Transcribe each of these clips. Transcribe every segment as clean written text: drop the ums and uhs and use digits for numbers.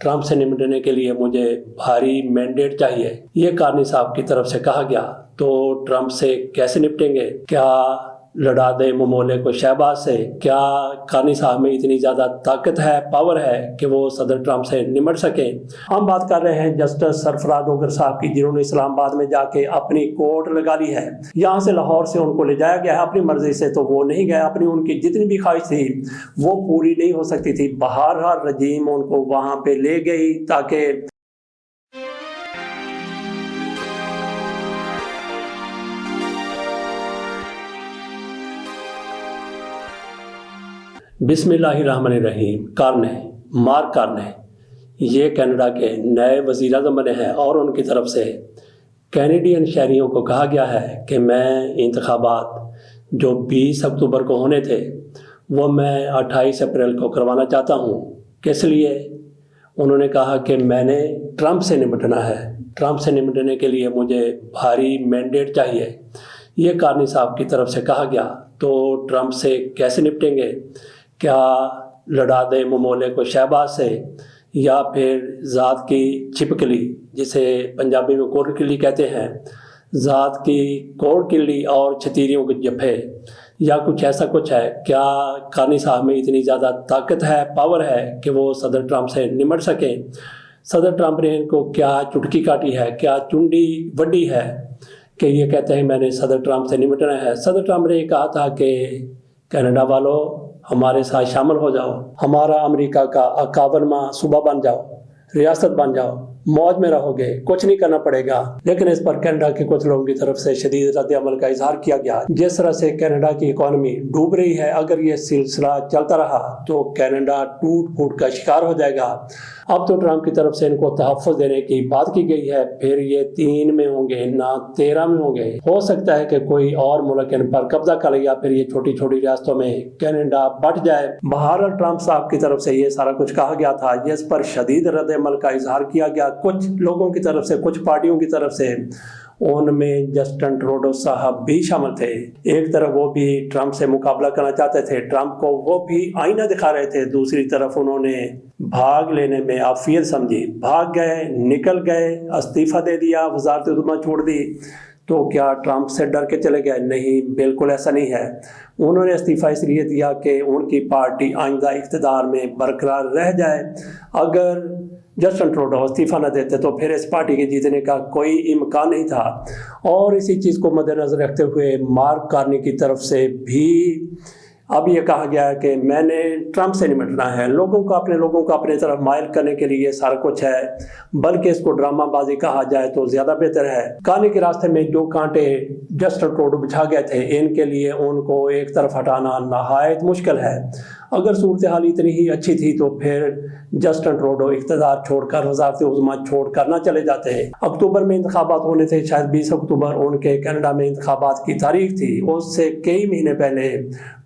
Trump سے نمٹنے کے لیے مجھے بھاری مینڈیٹ چاہیے، یہ کارنی صاحب کی طرف سے کہا گیا۔ تو ٹرمپ سے کیسے نپٹیں گے؟ کیا لڑا دے ممولے کو شہباز سے؟ کیا کارنی صاحب میں اتنی زیادہ طاقت ہے، پاور ہے کہ وہ صدر ٹرمپ سے نمٹ سکیں؟ ہم بات کر رہے ہیں جسٹس سرفراز اگر صاحب کی، جنہوں نے اسلام آباد میں جا کے اپنی کورٹ لگا لی ہے۔ یہاں سے لاہور سے ان کو لے جایا گیا ہے اپنی مرضی سے، تو وہ نہیں گئے۔ اپنی ان کی جتنی بھی خواہش تھی وہ پوری نہیں ہو سکتی تھی، بہرحال رجیم ان کو وہاں پہ لے گئی تاکہ بسم اللہ الرحمن الرحیم۔ مارک کارنے یہ کینیڈا کے نئے وزیر اعظم بنے ہیں، اور ان کی طرف سے کینیڈین شہریوں کو کہا گیا ہے کہ میں انتخابات جو 20 اکتوبر کو ہونے تھے وہ میں 28 اپریل کو کروانا چاہتا ہوں۔ کس لیے؟ انہوں نے کہا کہ میں نے ٹرمپ سے نمٹنا ہے، ٹرمپ سے نمٹنے کے لیے مجھے بھاری مینڈیٹ چاہیے، یہ کارنی صاحب کی طرف سے کہا گیا۔ تو ٹرمپ سے کیسے نپٹیں گے؟ کیا لڑا دے ممولے کو شہباز سے، یا پھر ذات کی چھپکلی جسے پنجابی میں کوڑ کلی کہتے ہیں، ذات کی کوڑ کلی اور چھتیریوں کے جپھے، یا کچھ ایسا کچھ ہے؟ کیا کارنی صاحب میں اتنی زیادہ طاقت ہے، پاور ہے کہ وہ صدر ٹرمپ سے نمٹ سکیں؟ صدر ٹرمپ نے ان کو کیا چٹکی کاٹی ہے، کیا چنڈی وڈی ہے کہ یہ کہتے ہیں میں نے صدر ٹرمپ سے نمٹنا ہے؟ صدر ٹرمپ نے یہ کہا تھا کہ کینیڈا والوں ہمارے ساتھ شامل ہو جاؤ، ہمارا امریکہ کا 51واں صوبہ بن جاؤ، ریاست بن جاؤ، موج میں رہو گے، کچھ نہیں کرنا پڑے گا۔ لیکن اس پر کینیڈا کے کچھ لوگوں کی طرف سے شدید رد عمل کا اظہار کیا گیا۔ جس طرح سے کینیڈا کی اکانومی ڈوب رہی ہے، اگر یہ سلسلہ چلتا رہا تو کینیڈا ٹوٹ پھوٹ کا شکار ہو جائے گا۔ اب تو ٹرمپ کی طرف سے ان کو تحفظ دینے کی بات کی گئی ہے، پھر یہ 3 میں ہوں گے نہ 13 میں ہوں گے۔ ہو سکتا ہے کہ کوئی اور ملک ان پر قبضہ کر لے، یا پھر یہ چھوٹی چھوٹی ریاستوں میں کینیڈا بٹ جائے۔ بہرحال ٹرمپ صاحب کی طرف سے یہ سارا کچھ کہا گیا تھا، جس پر شدید رد عمل کا اظہار کیا گیا کچھ لوگوں کی طرف سے، کچھ پارٹیوں کی طرف سے۔ ان میں جسٹن ٹروڈو صاحب بھی شامل تھے۔ ایک طرف وہ بھی ٹرمپ سے مقابلہ کرنا چاہتے تھے، ٹرمپ کو وہ بھی آئینہ دکھا رہے تھے۔ دوسری طرف انہوں نے بھاگ لینے میں عافیت سمجھی، بھاگ گئے، نکل گئے، استعفیٰ دے دیا، وزارت عظمیٰ چھوڑ دی۔ تو کیا ٹرمپ سے ڈر کے چلے گئے؟ نہیں، بالکل ایسا نہیں ہے۔ انہوں نے استعفیٰ اس لیے دیا کہ ان کی پارٹی آئندہ اقتدار میں برقرار رہ جائے۔ اگر جسٹن ٹروڈو استعفیٰ نہ دیتے تو پھر اس پارٹی کے جیتنے کا کوئی امکان نہیں تھا۔ اور اسی چیز کو مد نظر رکھتے ہوئے مارک کارنی کی طرف سے بھی اب یہ کہا گیا ہے کہ میں نے ٹرمپ سے نمٹنا ہے۔ لوگوں کو اپنے طرف مائل کرنے کے لیے سارا کچھ ہے، بلکہ اس کو ڈرامہ بازی کہا جائے تو زیادہ بہتر ہے۔ کہانی کے راستے میں جو کانٹے جسٹن ٹروڈو بچھا گئے تھے، ان کے لیے ان کو ایک طرف ہٹانا نہایت مشکل ہے۔ اگر صورتحال اتنی ہی اچھی تھی تو پھر جسٹن ٹروڈو اقتدار چھوڑ کر، وزارت عظمیٰ چھوڑ کر نہ چلے جاتے ہیں۔ اکتوبر میں انتخابات ہونے تھے، شاید 20 اکتوبر ان کے کینیڈا میں انتخابات کی تاریخ تھی۔ اس سے کئی مہینے پہلے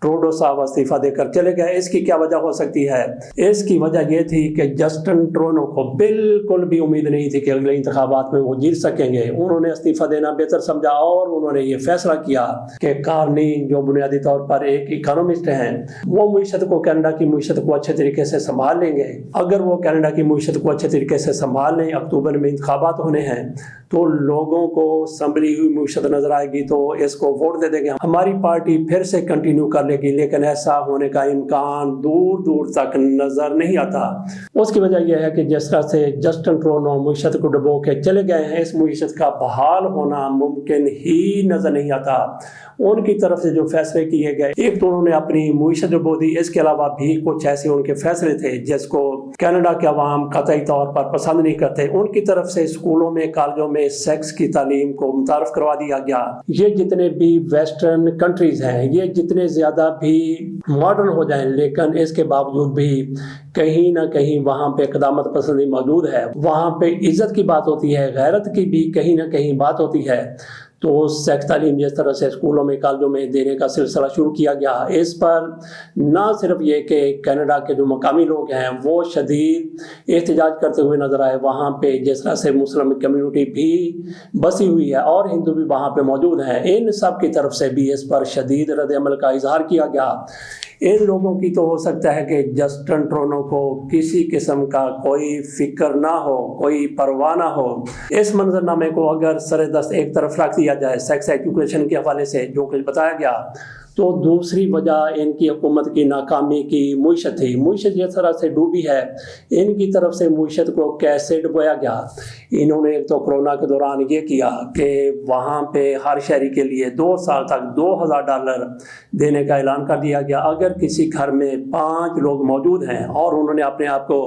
ٹروڈو صاحب استعفیٰ دے کر چلے گئے۔ اس کی کیا وجہ ہو سکتی ہے؟ اس کی وجہ یہ تھی کہ جسٹن ٹروڈو کو بالکل بھی امید نہیں تھی کہ اگلے انتخابات میں وہ جیت سکیں گے۔ انہوں نے استعفیٰ دینا بہتر سمجھا، اور انہوں نے یہ فیصلہ کیا کہ کارنی جو بنیادی طور پر ایک اکانومسٹ ہیں، وہ معیشت کو، کینیڈا کی معیشت کو اچھے طریقے سے سنبھال لیں گے۔ اگر وہ کینیڈا کی معیشت کو اچھے طریقے سے سنبھال لیں، اکتوبر میں انتخابات ہونے ہیں تو لوگوں کو سنبھلی ہوئی معیشت نظر آئے گی، تو اس کو ووٹ دے دیں گے، ہماری پارٹی پھر سے کنٹینیو کر لے گی۔ لیکن ایسا ہونے کا امکان دور دور تک نظر نہیں آتا۔ اس کی وجہ یہ ہے کہ جس طرح سے جسٹن ٹروڈو معیشت کو ڈبو کے چلے گئے ہیں، اس معیشت کا بحال ہونا ممکن ہی نظر نہیں آتا۔ ان کی طرف سے جو فیصلے کیے گئے، ایک تو انہوں نے اپنی معیشت ڈبو دی، اس کے علاوہ بھی کچھ ایسے ان کے فیصلے تھے جس کو کینیڈا کے عوام قطعی طور پر پسند نہیں کرتے۔ ان کی طرف سے اسکولوں میں، کالجوں میں سیکس کی تعلیم کو متعارف کروا دیا گیا۔ یہ جتنے بھی ویسٹرن کنٹریز ہیں، یہ جتنے زیادہ بھی ماڈرن ہو جائیں، لیکن اس کے باوجود بھی کہیں نہ کہیں وہاں پہ قدامت پسندی موجود ہے۔ وہاں پہ عزت کی بات ہوتی ہے، غیرت کی بھی کہیں نہ کہیں بات ہوتی ہے۔ تو سیکس تعلیم جس طرح سے اسکولوں میں، کالجوں میں دینے کا سلسلہ شروع کیا گیا، اس پر نہ صرف یہ کہ کینیڈا کے جو مقامی لوگ ہیں وہ شدید احتجاج کرتے ہوئے نظر آئے، وہاں پہ جس طرح سے مسلم کمیونٹی بھی بسی ہوئی ہے اور ہندو بھی وہاں پہ موجود ہیں، ان سب کی طرف سے بھی اس پر شدید رد عمل کا اظہار کیا گیا۔ ان لوگوں کی تو ہو سکتا ہے کہ جسٹن ٹروڈو کو کسی قسم کا کوئی فکر نہ ہو، کوئی پرواہ نہ ہو۔ اس منظرنامے کو اگر سر دست ایک طرف رکھ دیا جائے سیکس ایجوکیشن کے حوالے سے جو کچھ بتایا گیا، تو دوسری وجہ ان کی حکومت کی ناکامی کی معیشت تھی۔ معیشت جس طرح سے ڈوبی ہے، ان کی طرف سے معیشت کو کیسے ڈبویا گیا؟ انہوں نے ایک تو کرونا کے دوران یہ کیا کہ وہاں پہ ہر شہری کے لیے 2 سال تک $2000 دینے کا اعلان کر دیا گیا۔ اگر کسی گھر میں 5 لوگ موجود ہیں اور انہوں نے اپنے آپ کو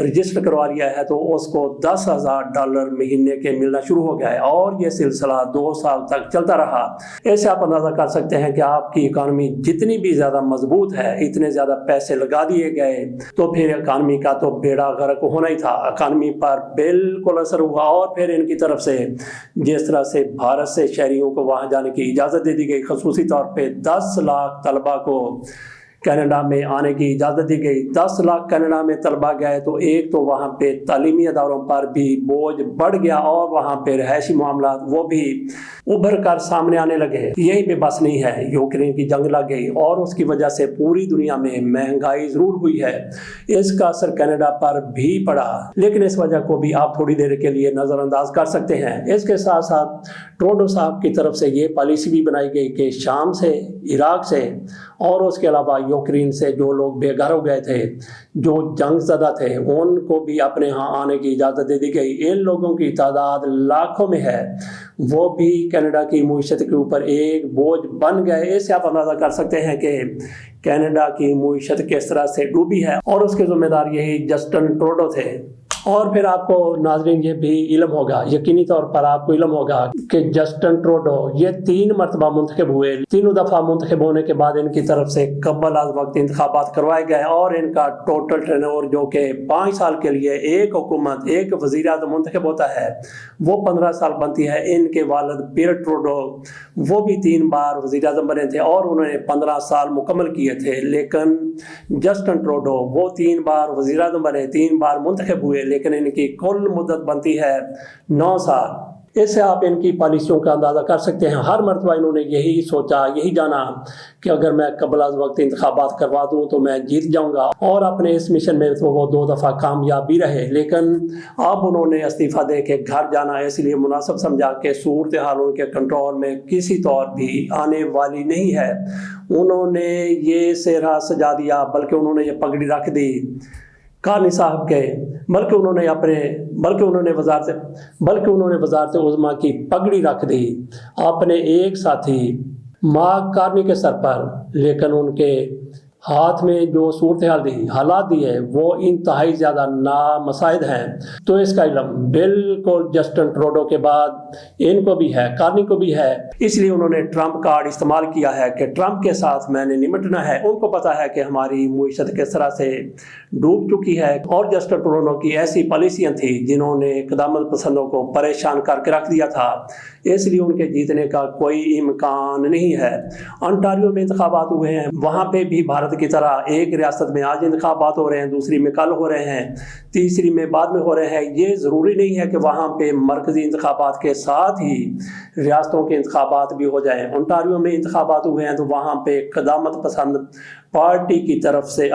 رجسٹر کروا لیا ہے، تو اس کو $10,000 مہینے کے ملنا شروع ہو گیا ہے، اور یہ سلسلہ 2 سال تک چلتا رہا۔ ایسے آپ اندازہ کر سکتے ہیں کہ آپ کی اکانومی جتنی بھی زیادہ مضبوط ہے، اتنے زیادہ پیسے لگا دیے گئے تو پھر اکانومی کا تو بیڑا غرق ہونا ہی تھا۔ اکانومی پر بالکل اثر ہوا، اور پھر ان کی طرف سے جس طرح سے بھارت سے شہریوں کو وہاں جانے کی اجازت دے دی گئی، خصوصی طور پہ 10 لاکھ طلبہ کو کینیڈا میں آنے کی اجازت دی گئی۔ 10 لاکھ کینیڈا میں طلبہ گئے تو ایک تو وہاں پہ تعلیمی اداروں پر بھی بوجھ بڑھ گیا، اور وہاں پہ رہائشی معاملات وہ بھی ابھر کر سامنے آنے لگے۔ یہی پہ بس نہیں ہے، یوکرین کی جنگ لگ گئی، اور اس کی وجہ سے پوری دنیا میں مہنگائی ضرور ہوئی ہے۔ اس کا اثر کینیڈا پر بھی پڑا، لیکن اس وجہ کو بھی آپ تھوڑی دیر کے لیے نظر انداز کر سکتے ہیں۔ اس کے ساتھ ساتھ ٹروڈو صاحب کی طرف سے یہ پالیسی بھی بنائی گئی کہ شام سے، عراق سے، اور اس کے علاوہ یوکرین سے جو لوگ بے گھر ہو گئے تھے، جو جنگ زدہ تھے، ان کو بھی اپنے ہاں آنے کی اجازت دے دی گئی۔ ان لوگوں کی تعداد لاکھوں میں ہے، وہ بھی کینیڈا کی معیشت کے اوپر ایک بوجھ بن گئے۔ اس سے آپ اندازہ کر سکتے ہیں کہ کینیڈا کی معیشت کس طرح سے ڈوبی ہے، اور اس کے ذمہ دار یہی جسٹن ٹروڈو تھے۔ اور پھر آپ کو ناظرین یہ بھی علم ہوگا، یقینی طور پر آپ کو علم ہوگا کہ جسٹن ٹروڈو یہ 3 مرتبہ منتخب ہوئے۔ 3 دفعہ منتخب ہونے کے بعد ان کی طرف سے قبل از وقت انتخابات کروائے گئے، اور ان کا ٹوٹل ٹرنور جو کہ 5 سال کے لیے ایک حکومت، ایک وزیر اعظم منتخب ہوتا ہے، وہ 15 سال بنتی ہے۔ ان کے والد پیئر ٹروڈو وہ بھی 3 بار وزیر اعظم بنے تھے، اور انہوں نے 15 سال مکمل کیے تھے، لیکن جسٹن ٹروڈو وہ 3 بار وزیر اعظم بنے، 3 بار منتخب ہوئے، لیکن ان کی کل مدت بنتی ہے 9 سال۔ اس سے آپ ان کی پالیسیوں کا اندازہ کر سکتے ہیں۔ ہر مرتبہ انہوں نے یہی سوچا، یہی جانا کہ اگر میں قبل از وقت انتخابات کروا دوں تو میں جیت جاؤں گا، اور اپنے اس مشن میں تو وہ 2 دفعہ کامیاب بھی رہے۔ لیکن اب انہوں نے استعفیٰ دے کے گھر جانا اس لیے مناسب سمجھا کہ صورتحال ان کے کنٹرول میں کسی طور بھی آنے والی نہیں ہے۔ انہوں نے یہ سہرا سجا دیا، بلکہ انہوں نے یہ پگڑی رکھ دی کارنی صاحب کے، بلکہ انہوں نے وزارت عظمیٰ کی پگڑی رکھ دی اپنے ایک ساتھی مارک کارنی کے سر پر، لیکن ان کے ہاتھ میں جو صورتحال دی، حالات دی ہے، وہ انتہائی زیادہ نامساعد ہیں۔ تو اس کا علم بالکل جسٹن ٹروڈو کے بعد ان کو بھی ہے، کارنی کو بھی ہے۔ اس لیے انہوں نے ٹرمپ کارڈ استعمال کیا ہے کہ ٹرمپ کے ساتھ میں نے نمٹنا ہے۔ ان کو پتا ہے کہ ہماری معیشت کس طرح سے ڈوب چکی ہے، اور جسٹن ٹروڈو کی ایسی پالیسیاں تھیں جنہوں نے قدامت پسندوں کو پریشان کر کے رکھ دیا تھا، اس لیے ان کے جیتنے کا کوئی امکان نہیں ہے۔ انٹاریو میں انتخابات ہوئے ہیں، وہاں پہ بھی بھارت کی طرح ایک ریاست میں آج انتخابات ہو رہے ہیں، دوسری میں کل ہو رہے ہیں، تیسری میں بعد میں ہو رہے ہیں۔ یہ ضروری نہیں ہے کہ وہاں پہ مرکزی انتخابات کے ساتھ ہی ریاستوں کے انتخابات بھی ہو جائیں۔ انٹاریو میں انتخابات ہوئے ہیں تو وہاں پہ قدامت پسند پارٹی کی طرف سے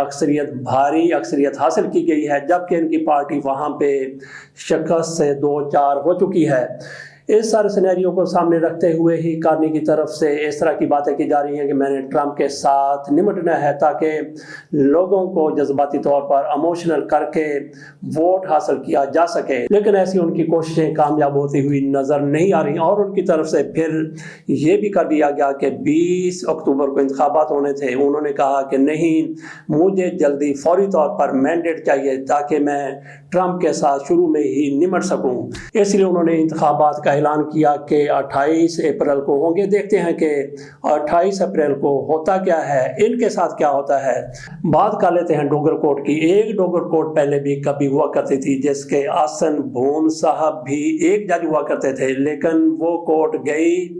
بھاری اکثریت حاصل کی گئی ہے، جبکہ ان کی پارٹی وہاں پہ شکست سے 2-4 ہو چکی ہے۔ اس سارے سینیریو کو سامنے رکھتے ہوئے ہی کارنی کی طرف سے اس طرح کی باتیں کی جا رہی ہیں کہ میں نے ٹرمپ کے ساتھ نمٹنا ہے، تاکہ لوگوں کو جذباتی طور پر ایموشنل کر کے ووٹ حاصل کیا جا سکے۔ لیکن ایسی ان کی کوششیں کامیاب ہوتی ہوئی نظر نہیں آ رہی، اور ان کی طرف سے پھر یہ بھی کر دیا گیا کہ 20 اکتوبر کو انتخابات ہونے تھے۔ انہوں نے کہا کہ نہیں، مجھے جلدی فوری طور پر مینڈیٹ چاہیے تاکہ میں ٹرمپ کے ساتھ شروع میں ہی نمٹ سکوں۔ اس لیے انہوں نے انتخابات کا اعلان کیا کہ 28 اپریل کو ہوں گے۔ دیکھتے ہیں کہ 28 اپریل کو ہوتا کیا ہے، ان کے ساتھ کیا ہوتا ہے۔ بات کر لیتے ہیں ڈوگر کوٹ کی۔ ایک ڈوگر کوٹ پہلے بھی کبھی ہوا کرتی تھی، جس کے آسن بھون صاحب بھی ایک جج ہوا کرتے تھے، لیکن وہ کوٹ گئی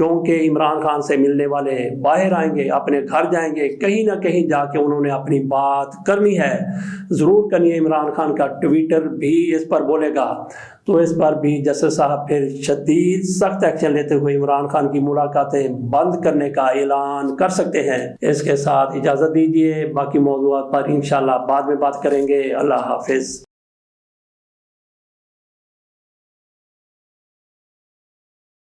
کیونکہ عمران خان سے ملنے والے باہر آئیں گے، اپنے گھر جائیں گے، کہیں نہ کہیں جا کے انہوں نے اپنی بات کرنی ہے، ضرور کرنی ہے۔ عمران خان کا ٹویٹر بھی اس پر بولے گا، تو اس پر بھی جسٹس صاحب پھر شدید سخت ایکشن لیتے ہوئے عمران خان کی ملاقاتیں بند کرنے کا اعلان کر سکتے ہیں۔ اس کے ساتھ اجازت دیجیے، باقی موضوعات پر انشاءاللہ بعد میں بات کریں گے۔ اللہ حافظ۔